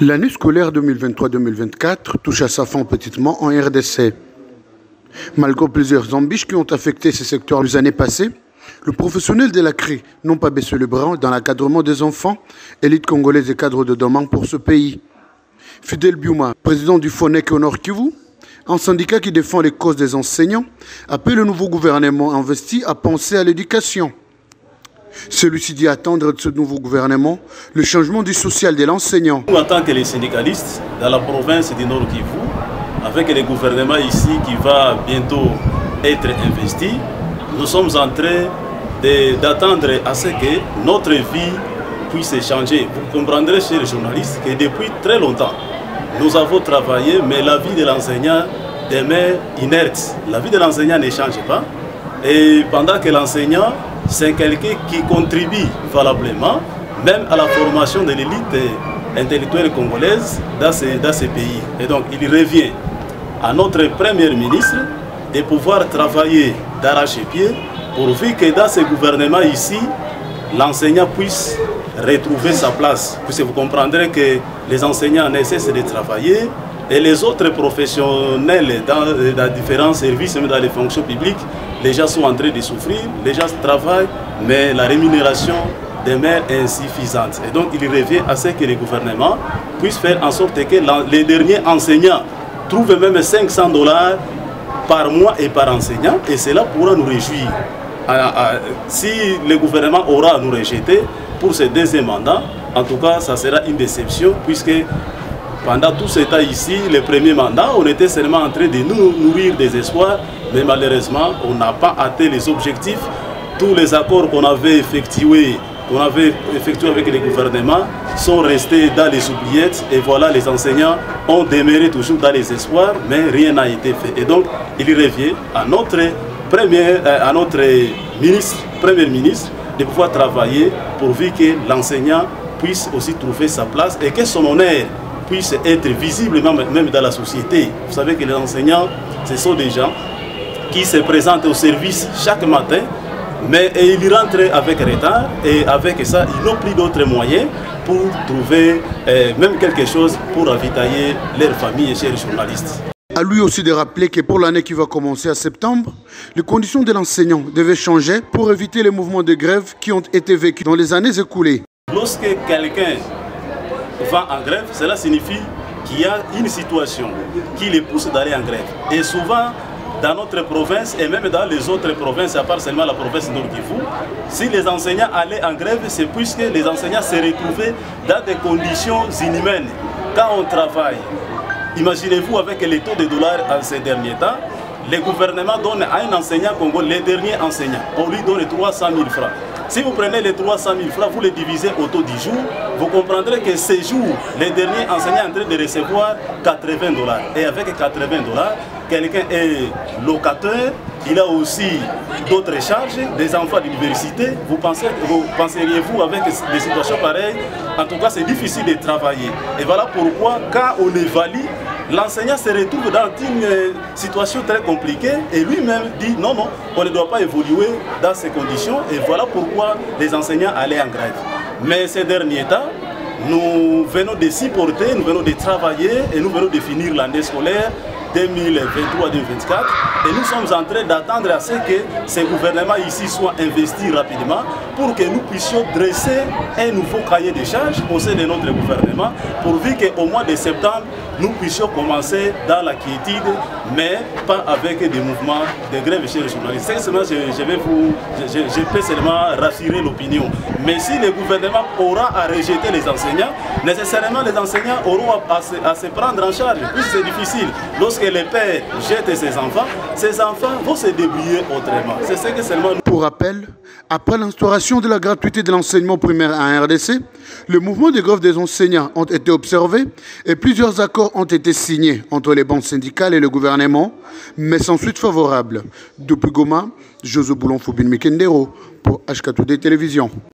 L'année scolaire 2023-2024 touche à sa fin petitement en RDC. Malgré plusieurs embûches qui ont affecté ces secteurs les années passées, le professionnel de la CRI n'ont pas baissé le bras dans l'encadrement des enfants, élite congolaise et cadre de demande pour ce pays. Fidel Biouma, président du FONEC au Nord Kivu, un syndicat qui défend les causes des enseignants, appelle le nouveau gouvernement investi à penser à l'éducation. Celui-ci dit attendre de ce nouveau gouvernement le changement du social de l'enseignant. Nous, en tant que les syndicalistes dans la province du Nord Kivu, avec le gouvernement ici qui va bientôt être investi, nous sommes en train d'attendre à ce que notre vie puisse changer. Vous comprendrez, chers journalistes, que depuis très longtemps, nous avons travaillé, mais la vie de l'enseignant demeure inerte. La vie de l'enseignant ne change pas. Et pendant que l'enseignant, c'est quelqu'un qui contribue valablement, même à la formation de l'élite intellectuelle congolaise dans ces pays. Et donc, il revient à notre Premier ministre de pouvoir travailler d'arrache-pied pourvu que dans ce gouvernement ici, l'enseignant puisse retrouver sa place. Puisque vous comprendrez que les enseignants ne cessent de travailler et les autres professionnels dans différents services, même dans les fonctions publiques, les gens sont en train de souffrir, les gens travaillent, mais la rémunération demeure insuffisante. Et donc il revient à ce que le gouvernement puisse faire en sorte que les derniers enseignants trouvent même $500 par mois et par enseignant, et cela pourra nous réjouir. Si le gouvernement aura à nous rejeter pour ce deuxième mandat, en tout cas, ça sera une déception, puisque pendant tout ce temps ici, le premier mandat, on était seulement en train de nous nourrir des espoirs, mais malheureusement, on n'a pas atteint les objectifs. Tous les accords qu'on avait effectués avec les gouvernements sont restés dans les oubliettes, et voilà, les enseignants ont demeuré toujours dans les espoirs, mais rien n'a été fait. Et donc, il revient à notre Premier ministre de pouvoir travailler pourvu que l'enseignant puisse aussi trouver sa place et que son honneur puisse être visible même dans la société. Vous savez que les enseignants, ce sont des gens qui se présentent au service chaque matin, mais ils rentrent avec retard, et avec ça, ils n'ont plus d'autres moyens pour trouver même quelque chose pour ravitailler leur famille, chers journalistes. À lui aussi de rappeler que pour l'année qui va commencer à septembre, les conditions de l'enseignant devaient changer pour éviter les mouvements de grève qui ont été vécus dans les années écoulées. Lorsque quelqu'un va en grève, cela signifie qu'il y a une situation qui les pousse d'aller en grève. Et souvent, dans notre province et même dans les autres provinces, à part seulement la province Nord Kivu, si les enseignants allaient en grève, c'est puisque les enseignants se retrouvaient dans des conditions inhumaines. Quand on travaille, imaginez-vous avec les taux de dollars en ces derniers temps, le gouvernement donne à un enseignant congolais, le dernier enseignant, on lui donne 300 000 francs. Si vous prenez les 300 000 francs, vous les divisez au taux du jour, vous comprendrez que ces jours, le dernier enseignant est en train de recevoir $80. Et avec $80, quelqu'un est locateur, il a aussi d'autres charges, des enfants d'université. Vous penseriez-vous avec des situations pareilles? En tout cas, c'est difficile de travailler. Et voilà pourquoi, quand on évalue, l'enseignant se retrouve dans une situation très compliquée et lui-même dit non, non, on ne doit pas évoluer dans ces conditions, et voilà pourquoi les enseignants allaient en grève. Mais ces derniers temps, nous venons de s'y porter, nous venons de travailler et nous venons de finir l'année scolaire 2023-2024, et nous sommes en train d'attendre à ce que ce gouvernement ici soit investi rapidement pour que nous puissions dresser un nouveau cahier de charges au sein de notre gouvernement, pourvu qu'au mois de septembre, nous puissions commencer dans la quiétude, mais pas avec des mouvements de grève chez les journalistes. Je peux seulement rassurer l'opinion. Mais si le gouvernement aura à rejeter les enseignants, nécessairement les enseignants auront à se prendre en charge, puisque c'est difficile. Lorsque les pères jettent ses enfants vont se débrouiller autrement. C'est ce que seulement nous... Pour rappel, après l'instauration de la gratuité de l'enseignement primaire en RDC, le mouvement de grève des enseignants ont été observés et plusieurs accords ont été signés entre les banques syndicales et le gouvernement, mais sans suite favorable. Depuis Goma, José Boulon Foubin Mikendero pour HK2D Télévision.